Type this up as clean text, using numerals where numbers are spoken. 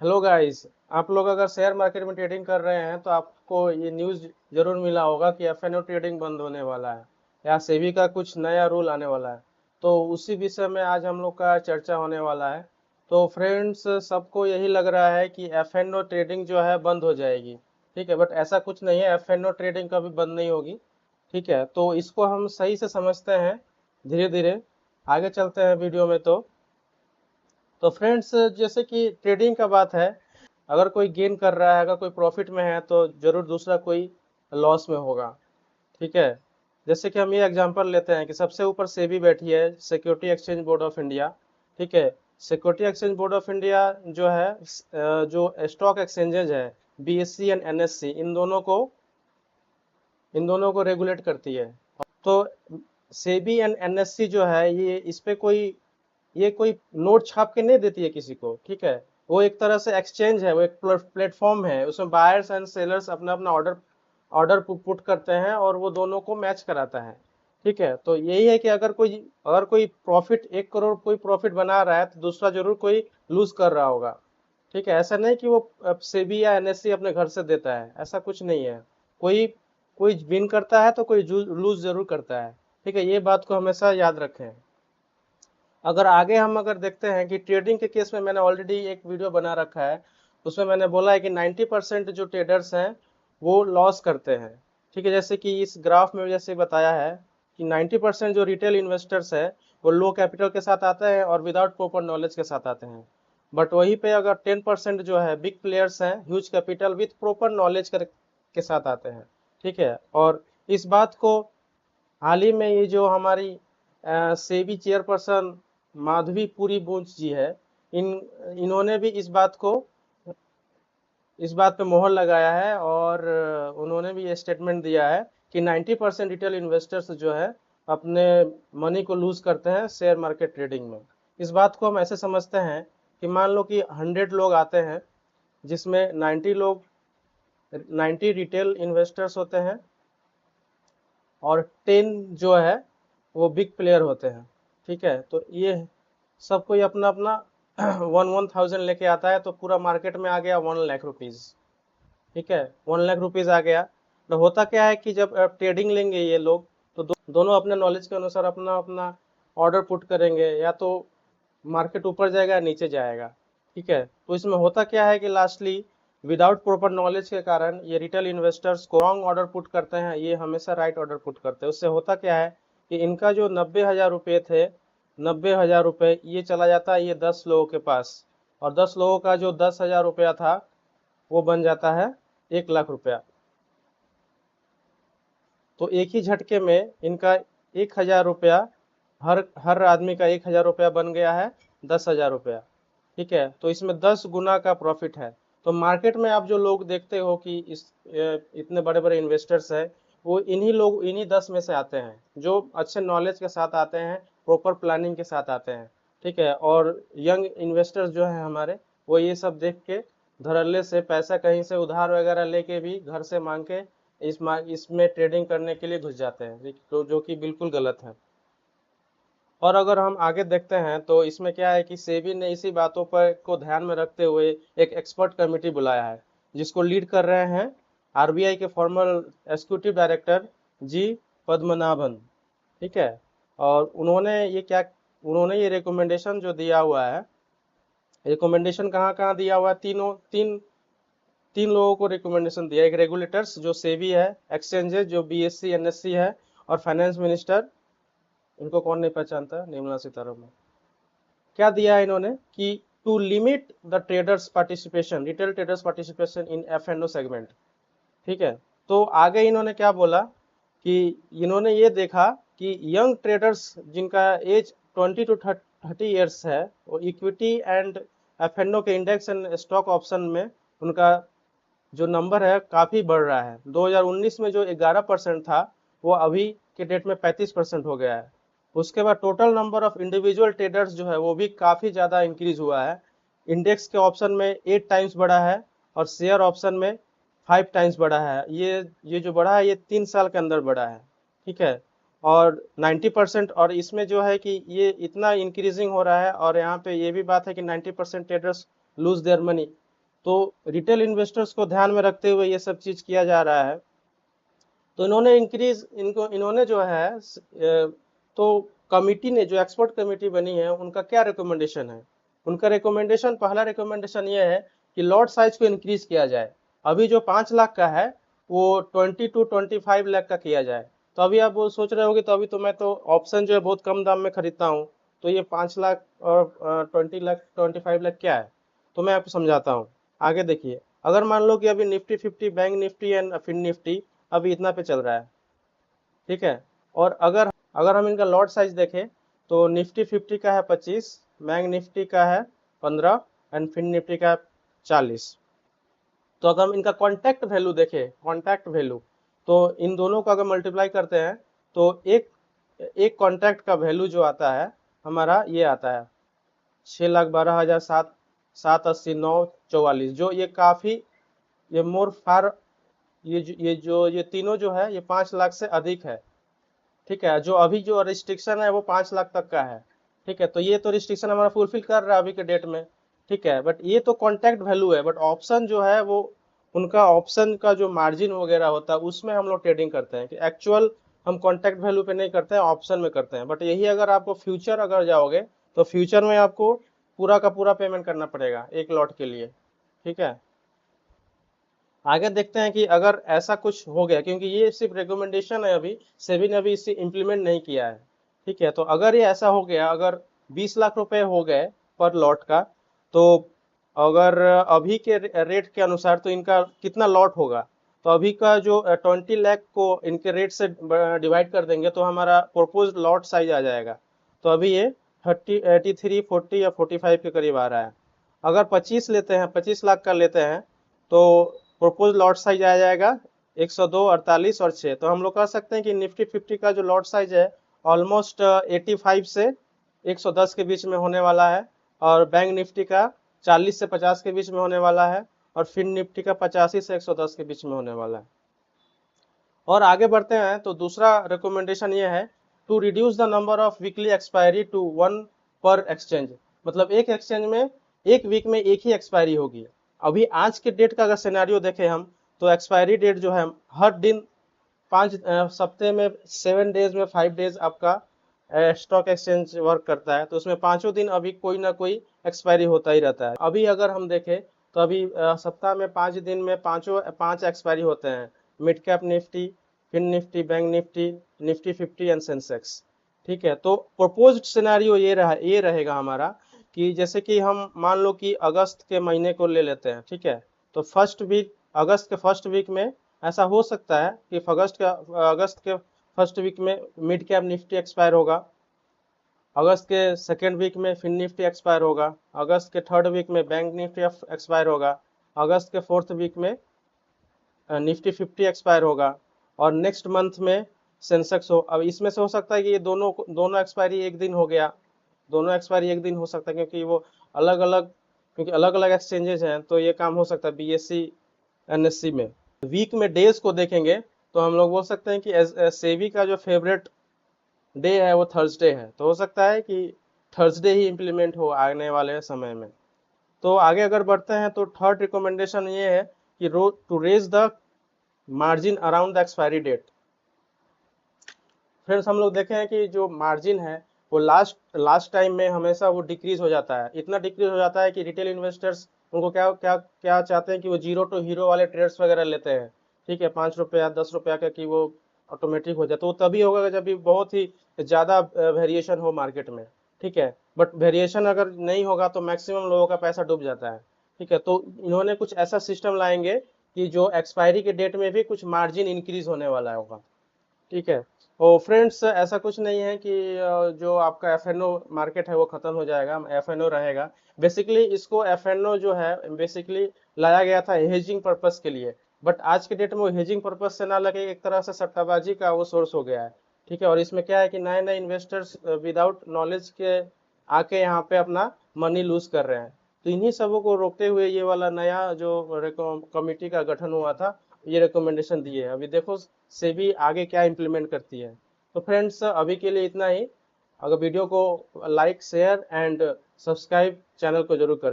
Hello guys. आप लोग अगर शेयर मार्केट में ट्रेडिंग कर रहे हैं तो आपको ये न्यूज़ जरूर मिला होगा कि एफएनओ ट्रेडिंग बंद होने वाला है या सेबी का कुछ नया रूल आने वाला है। तो उसी विषय में आज हम लोग का चर्चा होने वाला है। तो फ्रेंड्स, सबको यही लग रहा है कि एफएनओ ट्रेडिंग जो है बंद हो जाएगी। ठीक है, बट ऐसा कुछ नहीं है, एफएनओ ट्रेडिंग कभी बंद नहीं होगी। ठीक है, तो इसको हम सही से समझते हैं धीरे धीरे। आगे चलते हैं वीडियो में। तो फ्रेंड्स, जैसे कि ट्रेडिंग का बात है, अगर कोई गेन कर रहा है, अगर कोई प्रॉफिट में है तो जरूर दूसरा कोई लॉस में होगा। ठीक है, जैसे कि हम ये एग्जांपल लेते हैं कि सबसे ऊपर सेबी बैठी है, security exchange board of India. ठीक है, security exchange board of India जो है जो स्टॉक एक्सचेंजेज है, बीएससी एंड एनएससी, इन दोनों को रेगुलेट करती है। तो सेबी एंड एनएससी जो है, ये कोई नोट छाप के नहीं देती है किसी को। ठीक है, वो एक तरह से एक्सचेंज है, वो एक प्लेटफॉर्म है, उसमें बायर्स एंड सेलर्स अपना अपना ऑर्डर ऑर्डर पुट करते हैं और वो दोनों को मैच कराता है। ठीक है, तो यही है कि अगर कोई प्रॉफिट 1 करोड़ कोई प्रॉफिट बना रहा है तो दूसरा जरूर कोई लूज कर रहा होगा। ठीक है, ऐसा नहीं कि वो सेबी या एनएससी अपने घर से देता है, ऐसा कुछ नहीं है। कोई कोई विन करता है तो कोई लूज जरूर करता है। ठीक है, ये बात को हमेशा याद रखें। अगर देखते हैं कि ट्रेडिंग के केस में मैंने ऑलरेडी एक वीडियो बना रखा है, उसमें मैंने बोला है कि 90% जो ट्रेडर्स हैं वो लॉस करते हैं। ठीक है, जैसे कि इस ग्राफ में जैसे बताया है कि 90% जो रिटेल इन्वेस्टर्स है वो लो कैपिटल के साथ आते हैं और विदाउट प्रॉपर नॉलेज के साथ आते हैं। बट वहीं पे अगर 10% जो है बिग प्लेयर्स हैं, huge capital with proper knowledge के साथ आते हैं। ठीक है, और इस बात को हाल ही में ये जो हमारी सेबी चेयरपर्सन माधवी पुरी बुंच जी है, इन इन्होंने भी इस बात पे मोहर लगाया है और उन्होंने भी ये स्टेटमेंट दिया है कि 90% रिटेल इन्वेस्टर्स जो है अपने मनी को लूज करते हैं शेयर मार्केट ट्रेडिंग में। इस बात को हम ऐसे समझते हैं कि मान लो कि 100 लोग आते हैं, जिसमें 90 रिटेल इन्वेस्टर्स होते हैं और 10 जो है वो बिग प्लेयर होते हैं। ठीक है, तो ये सब कोई अपना अपना 1,000 लेके आता है, तो पूरा मार्केट में आ गया 1 लाख रुपीज। ठीक है, 1 लाख रुपीज आ गया। तो होता क्या है कि जब ट्रेडिंग लेंगे ये लोग, तो दोनों अपने नॉलेज के अनुसार अपना अपना ऑर्डर पुट करेंगे, या तो मार्केट ऊपर जाएगा या नीचे जाएगा। ठीक है, तो इसमें होता क्या है कि लास्टली विदाउट प्रॉपर नॉलेज के कारण ये रिटेल इन्वेस्टर्स को रॉन्ग ऑर्डर पुट करते हैं, ये हमेशा राइट ऑर्डर पुट करते हैं। उससे होता क्या है कि इनका जो 90,000 रुपये थे, 90,000 रुपये ये चला जाता है ये 10 लोगों के पास, और 10 लोगों का जो 10,000 रुपया था वो बन जाता है 1 लाख रुपया। तो एक ही झटके में इनका 1,000 रुपया, हर हर आदमी का 1,000 रुपया बन गया है 10,000 रुपया। ठीक है, तो इसमें 10 गुना का प्रॉफिट है। तो मार्केट में आप जो लोग देखते हो कि इतने बड़े बड़े इन्वेस्टर्स है, वो इन्हीं 10 में से आते हैं, जो अच्छे नॉलेज के साथ आते हैं, प्रॉपर प्लानिंग के साथ आते हैं। ठीक है, और यंग इन्वेस्टर्स जो है हमारे, वो ये सब देख के धड़ल्ले से पैसा कहीं से उधार वगैरह लेके भी घर से मांग के इसमें ट्रेडिंग करने के लिए घुस जाते हैं, तो जो कि बिल्कुल गलत है। और अगर हम आगे देखते हैं तो इसमें क्या है कि सेबी ने इसी बातों पर को ध्यान में रखते हुए एक एक्सपर्ट कमेटी बुलाया है, जिसको लीड कर रहे हैं आरबीआई के फॉर्मर एग्जीक्यूटिव डायरेक्टर जी पद्मनाभन। ठीक है, और उन्होंने ये रिकमेंडेशन जो दिया हुआ है, रिकमेंडेशन कहाँ कहाँ दिया हुआ है, तीनों तीन तीन लोगों को रिकमेंडेशन दिया। एक रेगुलेटर्स जो सेबी है, एक्सचेंजेस जो बीएससी एनएससी है, और फाइनेंस मिनिस्टर, इनको कौन नहीं पहचानता, निर्मला सीतारमण। क्या दिया है इन्होंने कि to limit the traders participation, retail traders participation in F and O segment. ठीक है, तो आगे इन्होंने क्या बोला कि इन्होंने ये देखा कि यंग ट्रेडर्स जिनका एज 20 to 30 ईयर्स है, वो इक्विटी एंड एफ एंड ओ के इंडेक्स एंड स्टॉक ऑप्शन में उनका जो नंबर है काफी बढ़ रहा है। 2019 में जो 11% था, वो अभी के डेट में 35% हो गया है। उसके बाद total number of individual traders जो है वो भी काफी ज्यादा इंक्रीज हुआ है। इंडेक्स के ऑप्शन में 8 टाइम्स बढ़ा है और शेयर ऑप्शन में 5 टाइम्स बढ़ा है। ये जो बढ़ा है ये 3 साल के अंदर बढ़ा है। ठीक है, और 90%, और इसमें जो है कि ये इतना इंक्रीजिंग हो रहा है, और यहाँ पे ये भी बात है कि 90% ट्रेडर्स लूज देयर मनी। तो रिटेल इन्वेस्टर्स को ध्यान में रखते हुए ये सब चीज किया जा रहा है। तो इन्होंने जो है तो कमिटी ने, जो एक्सपर्ट कमेटी बनी है, उनका क्या रिकमेंडेशन है? उनका रिकमेंडेशन, पहला रिकमेंडेशन ये है कि लॉट साइज को इंक्रीज किया जाए। अभी जो 5 लाख का है वो 20 to 25 लाख का किया जाए। तो अभी आप वो सोच रहे होगे, तो अभी तो मैं तो ऑप्शन जो है बहुत कम दाम में खरीदता हूँ, तो ये 5 लाख और 20 लाख 25 लाख क्या है? तो मैं आपको समझाता हूँ। आगे देखिए, अगर मान लो कि अभी Nifty 50, bank Nifty and fin Nifty अभी इतना पे चल रहा है, ठीक है। और अगर अगर हम इनका लॉट साइज देखें तो निफ्टी 50 का है 25, बैंक निफ्टी का है 15 एंड फिन निफ्टी का है 40। तो अगर हम इनका कॉन्टैक्ट वैल्यू देखें, कॉन्टैक्ट वैल्यू, तो इन दोनों को अगर मल्टीप्लाई करते हैं तो एक एक कॉन्टैक्ट का वैल्यू जो आता है हमारा, ये आता है 6,12,000, 7,80,944, जो ये काफी, ये मोर फार, ये तीनों जो है ये 5 लाख से अधिक है, ठीक है। जो अभी जो रिस्ट्रिक्शन है वो 5 लाख तक का है, ठीक है। तो ये तो रिस्ट्रिक्शन हमारा फुलफिल कर रहा है अभी के डेट में, ठीक है। बट ये तो कॉन्टैक्ट वैल्यू है, बट ऑप्शन जो है वो, उनका ऑप्शन का जो मार्जिन वगैरह होता है उसमें हम लोग ट्रेडिंग करते हैं, कि एक्चुअल हम कॉन्टैक्ट वैल्यू पे नहीं करते हैं, ऑप्शन में करते हैं। बट यही अगर आपको फ्यूचर अगर जाओगे तो फ्यूचर में आपको पूरा का पूरा पेमेंट करना पड़ेगा एक लॉट के लिए, ठीक है। आगे देखते हैं कि अगर ऐसा कुछ हो गया, क्योंकि ये सिर्फ रिकमेंडेशन है, अभी सेबी ने अभी इसे इम्प्लीमेंट नहीं किया है, ठीक है। तो अगर ये ऐसा हो गया, अगर 20 लाख रुपए हो गए पर लॉट का, तो अगर अभी के रेट के अनुसार तो इनका कितना लॉट होगा? तो अभी का जो 20 लाख को इनके रेट से डिवाइड कर देंगे तो हमारा प्रोपोज लॉट साइज आ जाएगा। तो अभी ये 83, 40 या 45 के करीब आ रहा है। अगर 25 लाख का लेते हैं तो प्रोपोज लॉट साइज आ जाएगा 102, 48 और 6। तो हम लोग कह सकते हैं कि निफ्टी 50 का जो लॉट साइज है ऑलमोस्ट 85 से 110 के बीच में होने वाला है, और बैंक निफ्टी का 40 से 50 के बीच में होने वाला है, और फिन निफ्टी का 85 से 110 के बीच में होने वाला है। और आगे बढ़ते हैं तो दूसरा रिकमेंडेशन ये है, to reduce the number of weekly expiry to 1 पर एक्सचेंज। मतलब एक एक्सचेंज में एक वीक में एक ही एक्सपायरी होगी। अभी आज के डेट का अगर सिनेरियो देखें हम, तो एक्सपायरी डेट जो है हर दिन 5 सप्ते में 7 डेज में 5 डेज आपका स्टॉक एक्सचेंज वर्क करता है, तो उसमें पांचों दिन अभी कोई ना कोई एक्सपायरी होता ही रहता है। अभी अगर हम देखें तो अभी सप्ताह में 5 दिन में पांच एक्सपायरी होते हैं, mid cap Nifty, fin Nifty, bank Nifty, Nifty 50 and Sensex, ठीक है। तो प्रोपोज्ड सिनेरियो ये रहेगा हमारा, कि जैसे कि हम मान लो कि अगस्त के महीने को ले लेते हैं, ठीक है। तो अगस्त के फर्स्ट वीक में ऐसा हो सकता है कि अगस्त के फर्स्ट वीक में मिड कैप निफ्टी एक्सपायर होगा, अगस्त के सेकेंड वीक में फिन निफ्टी एक्सपायर होगा, अगस्त के थर्ड वीक में बैंक निफ्टी एक्सपायर होगा, अगस्त के फोर्थ वीक में निफ्टी 50 एक्सपायर होगा, और नेक्स्ट मंथ में सेंसेक्स हो। अब इसमें से हो सकता है कि ये दोनों एक्सपायरी एक दिन हो गया, दोनों एक्सपायरी एक दिन हो सकता है, क्योंकि वो अलग अलग क्योंकि अलग अलग एक्सचेंजेस हैं, तो ये काम हो सकता है बीएससी एनएससी में। वीक में डेज को देखेंगे तो हम लोग बोल सकते हैं कि सेबी का जो फेवरेट डे है वो थर्सडे है, तो हो सकता है कि थर्सडे ही इम्प्लीमेंट हो आने वाले समय में। तो आगे अगर बढ़ते हैं तो थर्ड रिकमेंडेशन ये है कि to raise the margin around the expiry date. Friends, हम लोग देखे हैं कि जो मार्जिन है वो लास्ट टाइम में हमेशा वो डिक्रीज हो जाता है, इतना डिक्रीज हो जाता है कि रिटेल इन्वेस्टर्स उनको क्या क्या क्या चाहते हैं कि वो जीरो टू हीरो वाले ट्रेड्स वगैरह लेते हैं, ठीक है। 5 रुपया 10 रुपया का कि वो ऑटोमेटिक हो जाए, तो वो तभी होगा जब भी बहुत ही ज्यादा वेरिएशन हो मार्केट में, ठीक है। बट वेरिएशन अगर नहीं होगा तो मैक्सिमम लोगों का पैसा डूब जाता है, ठीक है। तो इन्होंने कुछ ऐसा सिस्टम लाएंगे कि जो एक्सपायरी के डेट में भी कुछ मार्जिन इंक्रीज होने वाला होगा, ठीक है। और फ्रेंड्स, ऐसा कुछ नहीं है कि जो आपका एफएनओ मार्केट है वो खत्म हो जाएगा, एफएनओ रहेगा। बेसिकली इसको एफएनओ जो है बेसिकली लाया गया था हेजिंग पर्पस के लिए, बट आज के डेट में वो हेजिंग पर्पस से ना लगे, एक तरह से सट्टाबाजी का वो सोर्स हो गया है, ठीक है। और इसमें क्या है कि नए नए इन्वेस्टर्स विदाउट नॉलेज के आके यहाँ पे अपना मनी लूज कर रहे हैं। तो इन्हीं सबों को रोकते हुए ये वाला नया जो कमिटी का गठन हुआ था, ये रिकमेंडेशन दिए हैं। अभी देखो सेबी आगे क्या इम्प्लीमेंट करती है। तो फ्रेंड्स, अभी के लिए इतना ही। अगर वीडियो को like share and subscribe channel को जरूर करें।